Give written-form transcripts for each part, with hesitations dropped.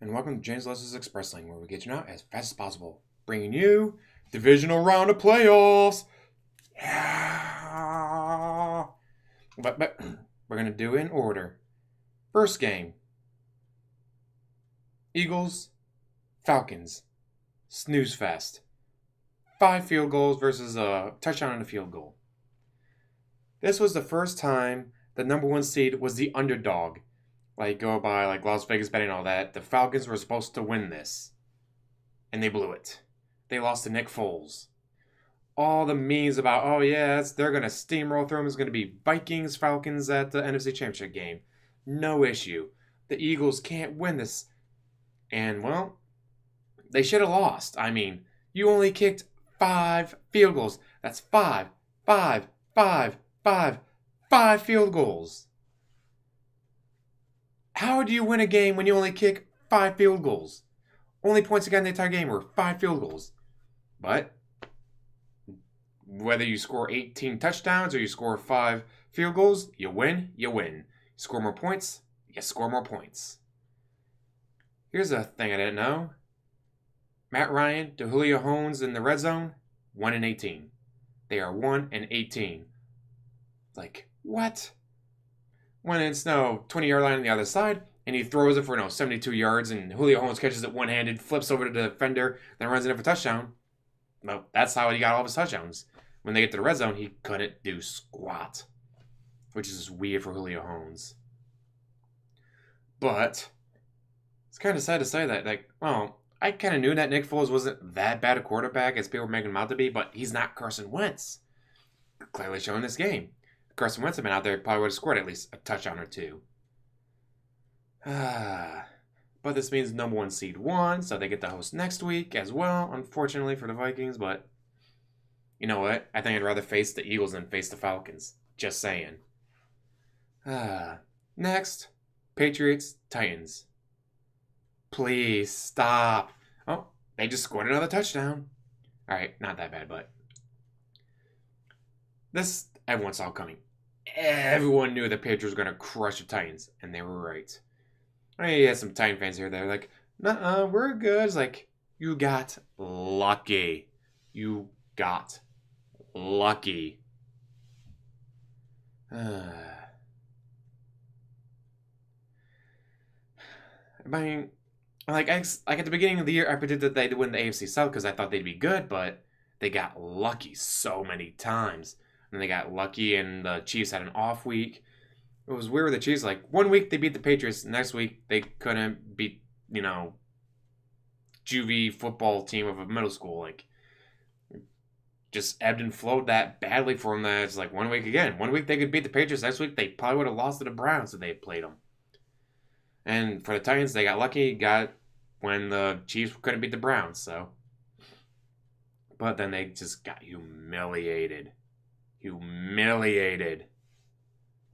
and welcome to James Lester's Express Lane, where we get you out as fast as possible, bringing you Divisional round of playoffs. Yeah. But we're gonna do it in order. First game: Eagles, Falcons, snooze fest. 5 field goals versus a touchdown and a field goal. This was the first time the number one seed was the underdog. Like go by like Las Vegas betting and all that. The Falcons were supposed to win this, and they blew it. They lost to Nick Foles. All the memes about, oh yeah, they're gonna steamroll through them. It's gonna be Vikings Falcons at the NFC Championship game. No issue. The Eagles can't win this, and well, they should have lost. I mean, you only kicked 5 field goals. That's five field goals. How do you win a game when you only kick 5 field goals? Only points you got in the entire game were 5 field goals. But whether you score 18 touchdowns or you score 5 field goals, you win, you win. You score more points, you score more points. Here's a thing I didn't know. Matt Ryan to Julio Jones in the red zone, 1-18. They are 1-18. Like, what? When it's 20-yard line on the other side, and he throws it for 72 yards, and Julio Jones catches it one-handed, flips over to the defender, then runs it in for a touchdown. Well, that's how he got all of his touchdowns. When they get to the red zone, he couldn't do squat, which is weird for Julio Jones. But it's kind of sad to say that, I kind of knew that Nick Foles wasn't that bad a quarterback as people were making him out to be, but he's not Carson Wentz. Clearly showing this game. Carson Wentz had been out there, probably would have scored at least a touchdown or two. But this means number one seed won, so they get to host next week as well, unfortunately for the Vikings, but you know what? I think I'd rather face the Eagles than face the Falcons. Just saying. Next, Patriots Titans. Please stop. Oh, they just scored another touchdown. Alright, not that bad, but this everyone saw coming. Everyone knew the Patriots were going to crush the Titans, and they were right. I mean, you had some Titan fans here. They're like, "Nuh-uh, we're good." It's like, you got lucky. You got lucky. I mean, like at the beginning of the year, I predicted they'd win the AFC South because I thought they'd be good, but they got lucky so many times. And they got lucky, and the Chiefs had an off week. It was weird with the Chiefs. Like, one week they beat the Patriots, next week they couldn't beat, juvie football team of a middle school. Like, just ebbed and flowed that badly for them that it's like 1 week again. 1 week they could beat the Patriots, next week they probably would have lost to the Browns if they had played them. And for the Titans, they got lucky, when the Chiefs couldn't beat the Browns, so. But then they just got humiliated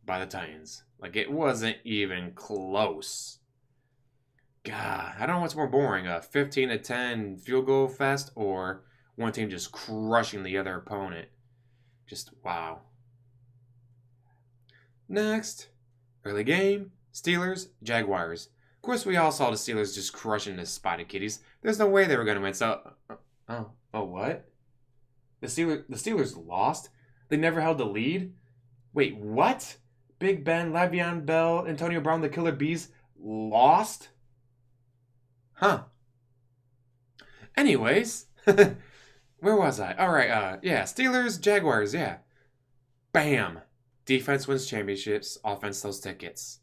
by the Titans. Like, it wasn't even close. God, I don't know what's more boring, a 15-10 field goal fest or one team just crushing the other opponent. Just wow. Next, early game, Steelers, Jaguars. Of course, we all saw the Steelers just crushing the Spotted Kitties. There's no way they were going to win. So, what? The Steelers lost? They never held the lead? Wait, what? Big Ben, Le'Veon Bell, Antonio Brown, the Killer Bees lost? Huh. Anyways, where was I? Alright, Steelers, Jaguars, yeah. Bam. Defense wins championships, offense sells tickets.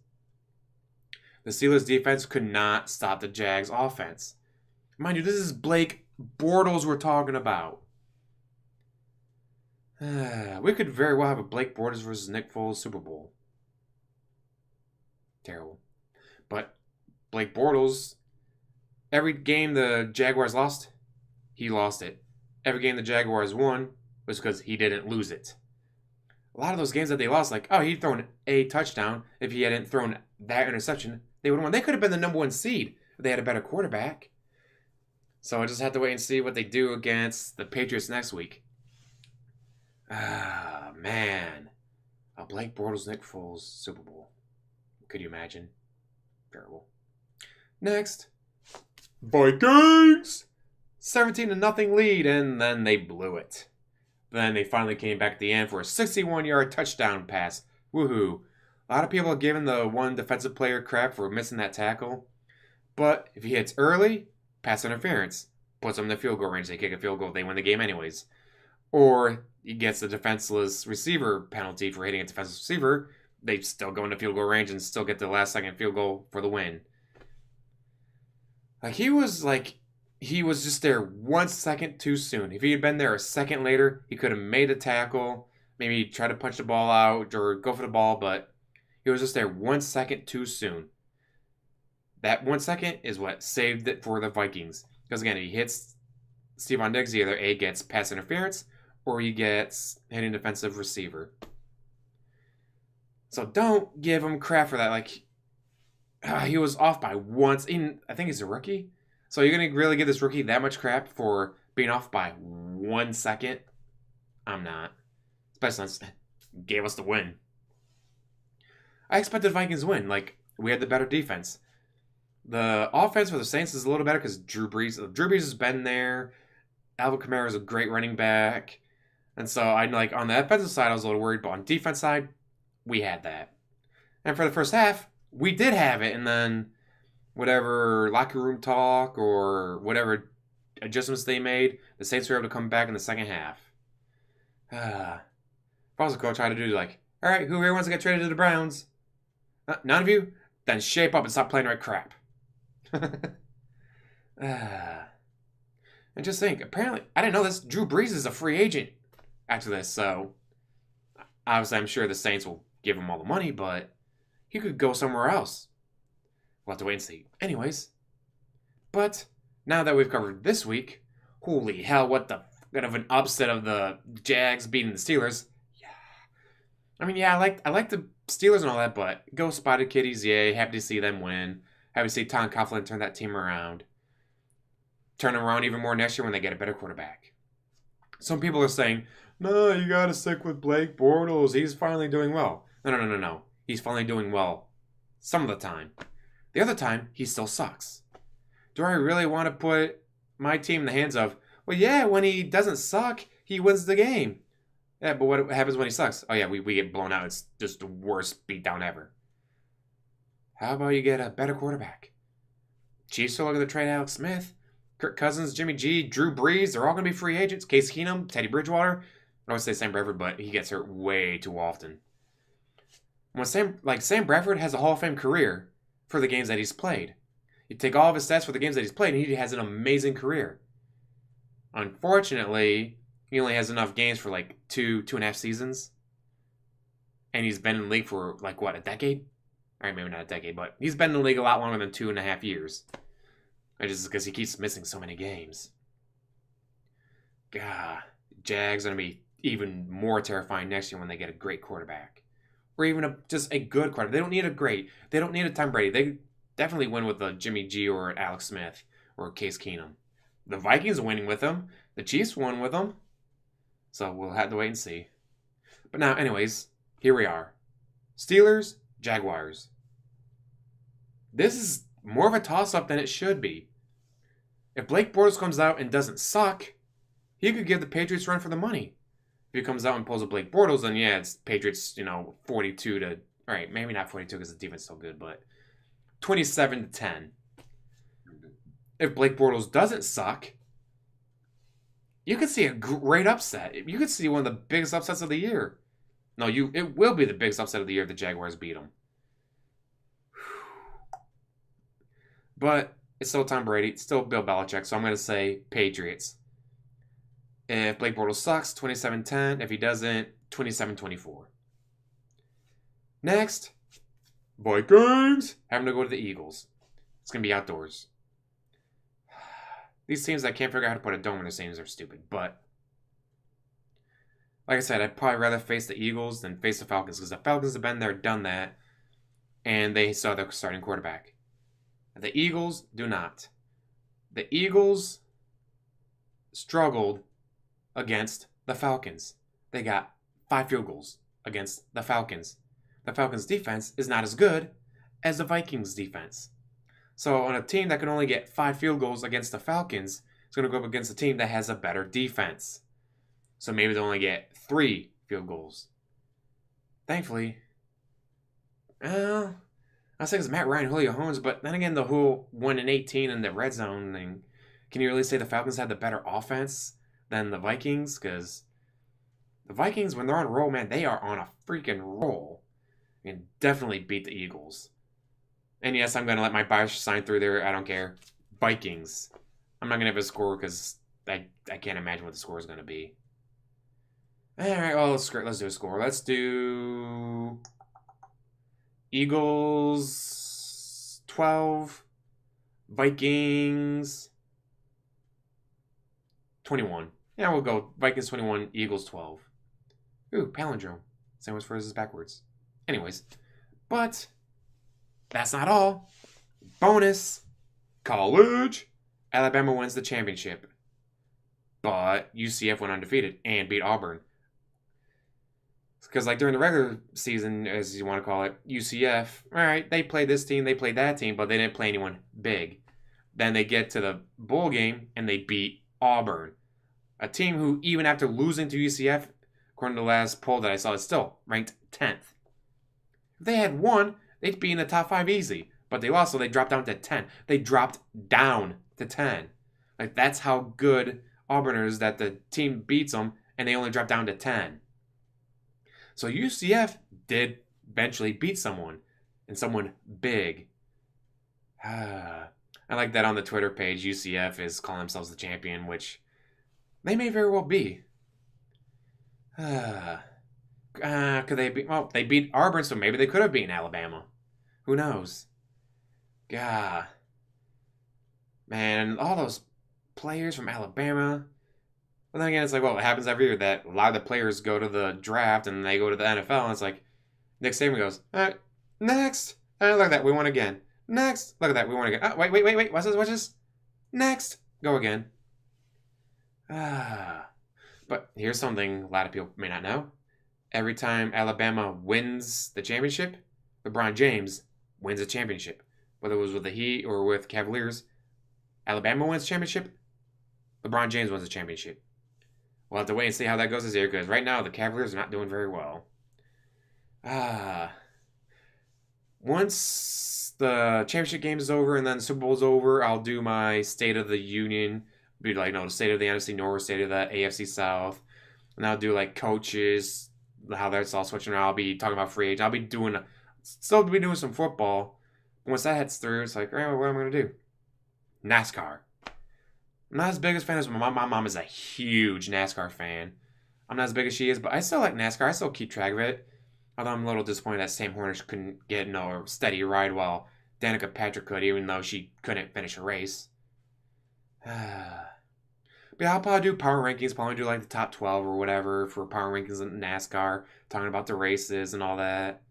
The Steelers defense could not stop the Jags offense. Mind you, this is Blake Bortles we're talking about. We could very well have a Blake Bortles versus Nick Foles Super Bowl. Terrible. But Blake Bortles, every game the Jaguars lost, he lost it. Every game the Jaguars won was because he didn't lose it. A lot of those games that they lost, he'd thrown a touchdown. If he hadn't thrown that interception, they would have won. They could have been the number one seed if they had a better quarterback. So I just have to wait and see what they do against the Patriots next week. Man. A Blake Bortles, Nick Foles Super Bowl. Could you imagine? Terrible. Next, Vikings! 17-0 lead, and then they blew it. Then they finally came back at the end for a 61-yard touchdown pass. Woohoo. A lot of people are giving the one defensive player crap for missing that tackle. But if he hits early, pass interference. Puts them in the field goal range. They kick a field goal. They win the game anyways. Or he gets the defenseless receiver penalty for hitting a defenseless receiver. They still go into field goal range and still get the last second field goal for the win. He was just there 1 second too soon. If he had been there a second later, he could have made a tackle, maybe try to punch the ball out or go for the ball, but he was just there 1 second too soon. That 1 second is what saved it for the Vikings. Because again, if he hits Stephon Diggs, he either A, gets pass interference, or he gets hitting defensive receiver. So don't give him crap for that. He was off by once. I think he's a rookie. So you're going to really give this rookie that much crap for being off by 1 second? I'm not. Especially since gave us the win. I expected the Vikings to win. We had the better defense. The offense for the Saints is a little better because Drew Brees has been there. Alvin Kamara is a great running back. And so on the offensive side, I was a little worried. But on the defense side, we had that. And for the first half, we did have it. And then whatever locker room talk or whatever adjustments they made, the Saints were able to come back in the second half. If I was a coach, I'd do all right, who here wants to get traded to the Browns? None of you? Then shape up and stop playing right crap. And just think, apparently, I didn't know this, Drew Brees is a free agent after this, so obviously I'm sure the Saints will give him all the money, but he could go somewhere else. We'll have to wait and see. Anyways, but now that we've covered this week, holy hell, what the kind of an upset of the Jags beating the Steelers. Yeah. I like the Steelers and all that, but go Spotted Kitties, yay. Happy to see them win. Happy to see Tom Coughlin turn that team around. Turn them around even more next year when they get a better quarterback. Some people are saying, no, you got to stick with Blake Bortles. He's finally doing well. No. He's finally doing well some of the time. The other time, he still sucks. Do I really want to put my team in the hands of, well, yeah, when he doesn't suck, he wins the game. Yeah, but what happens when he sucks? Oh, yeah, we get blown out. It's just the worst beatdown ever. How about you get a better quarterback? Chiefs are looking to trade Alex Smith. Kirk Cousins, Jimmy G, Drew Brees, they're all going to be free agents. Case Keenum, Teddy Bridgewater. I would say Sam Bradford, but he gets hurt way too often. When Sam Bradford has a Hall of Fame career for the games that he's played. You take all of his stats for the games that he's played, and he has an amazing career. Unfortunately, he only has enough games for 2.5 seasons. And he's been in the league for a decade? Alright, maybe not a decade, but he's been in the league a lot longer than 2.5 years. Just because he keeps missing so many games. God, Jags are going to be even more terrifying next year when they get a great quarterback. Or even just a good quarterback. They don't need they don't need a Tom Brady. They definitely win with a Jimmy G or Alex Smith or Case Keenum. The Vikings are winning with them. The Chiefs won with them. So we'll have to wait and see. But now, anyways, here we are. Steelers, Jaguars. This is more of a toss-up than it should be. If Blake Bortles comes out and doesn't suck, he could give the Patriots a run for the money. If he comes out and pulls a Blake Bortles, then yeah, it's Patriots, 42 to... All right, maybe not 42 because the defense is so good, but 27 to 10. If Blake Bortles doesn't suck, you could see a great upset. You could see one of the biggest upsets of the year. No, it will be the biggest upset of the year if the Jaguars beat them. But it's still Tom Brady. It's still Bill Belichick, so I'm going to say Patriots. If Blake Bortles sucks, 27-10. If he doesn't, 27-24. Next, Vikings having to go to the Eagles. It's going to be outdoors. These teams that can't figure out how to put a dome in their stadiums are stupid, but like I said, I'd probably rather face the Eagles than face the Falcons because the Falcons have been there, done that, and they saw their starting quarterback. The Eagles do not. The Eagles struggled against the Falcons. They got 5 field goals against the Falcons. The Falcons' defense is not as good as the Vikings' defense. So on a team that can only get 5 field goals against the Falcons, it's going to go up against a team that has a better defense. So maybe they only get 3 field goals. Thankfully, I say it's Matt Ryan, Julio Jones, but then again, the whole 1-18 in the red zone thing. Can you really say the Falcons had the better offense than the Vikings? Because the Vikings, when they're on a roll, man, they are on a freaking roll. And definitely beat the Eagles. And yes, I'm going to let my bias sign through there. I don't care. Vikings. I'm not going to have a score because I can't imagine what the score is going to be. All right, well, let's do a score. Let's do Eagles 12, Vikings 21. Yeah, we'll go Vikings 21, Eagles 12. Ooh, palindrome. Sandwich phrases backwards. Anyways, but that's not all. Bonus. College. Alabama wins the championship. But UCF went undefeated and beat Auburn. Because, like, during the regular season, as you want to call it, UCF, all right, they played this team, they played that team, but they didn't play anyone big. Then they get to the bowl game, and they beat Auburn. A team who, even after losing to UCF, according to the last poll that I saw, is still ranked 10th. If they had won, they'd be in the top 5 easy. But they lost, so they dropped down to 10. They dropped down to 10. Like, that's how good Auburn is, that the team beats them, and they only drop down to 10. So UCF did eventually beat someone, and someone big. I like that on the Twitter page, UCF is calling themselves the champion, which they may very well be. Could they be? Well, they beat Auburn, so maybe they could have beaten Alabama. Who knows? God. Man, all those players from Alabama. But then again, it's like, well, it happens every year that a lot of the players go to the draft and they go to the NFL, and it's like, Nick Saban goes, all right, next. Look at that, we won again. Next. Look at that, we won again. Oh, wait. What's this? Next. Go again. But here's something a lot of people may not know. Every time Alabama wins the championship, LeBron James wins a championship. Whether it was with the Heat or with Cavaliers, Alabama wins the championship, LeBron James wins the championship. We'll have to wait and see how that goes this year, because right now the Cavaliers are not doing very well. Once the championship game is over and then the Super Bowl is over, I'll do my State of the Union. Be like, the State of the NFC North, State of the AFC South. And I'll do like coaches, how that's all switching around. I'll be talking about free agents. I'll be still be doing some football. Once that heads through, it's like, what am I going to do? NASCAR. I'm not as big as fan as my mom is a huge NASCAR fan. I'm not as big as she is, but I still like NASCAR. I still keep track of it. Although I'm a little disappointed that Sam Hornish couldn't get a steady ride while Danica Patrick could, even though she couldn't finish a race. But yeah, I'll probably do power rankings. Probably do like the top 12 or whatever for power rankings in NASCAR. Talking about the races and all that.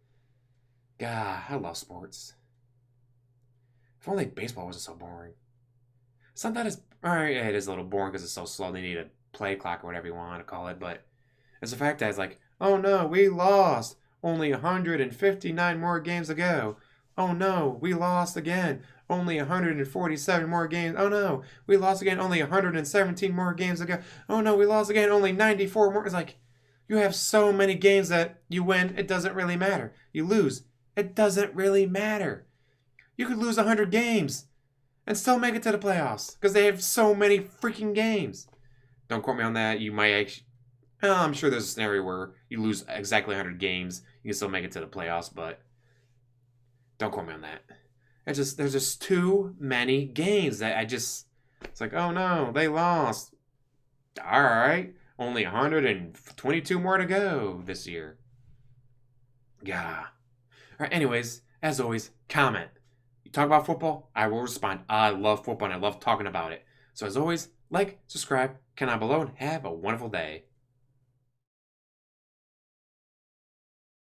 God, I love sports. If only baseball wasn't so boring. It's not that it's... Alright, it is a little boring because it's so slow. They need a play clock or whatever you want to call it. But it's the fact that it's like, oh no, we lost. Only 159 more games to go. Oh no, we lost again. Only 147 more games. Oh no, we lost again. Only 117 more games to go. Oh no, we lost again. Only 94 more. It's like, you have so many games that you win, it doesn't really matter. You lose, it doesn't really matter. You could lose 100 games and still make it to the playoffs because they have so many freaking games. Don't quote me on that. You might actually... I'm sure there's a scenario where you lose exactly 100 games. You can still make it to the playoffs, but don't quote me on that. There's just too many games that it's like, oh no, they lost. All right. Only 122 more to go this year. Yeah. All right, anyways, as always, comment. You talk about football, I will respond. I love football and I love talking about it. So as always, like, subscribe, comment below, and have a wonderful day.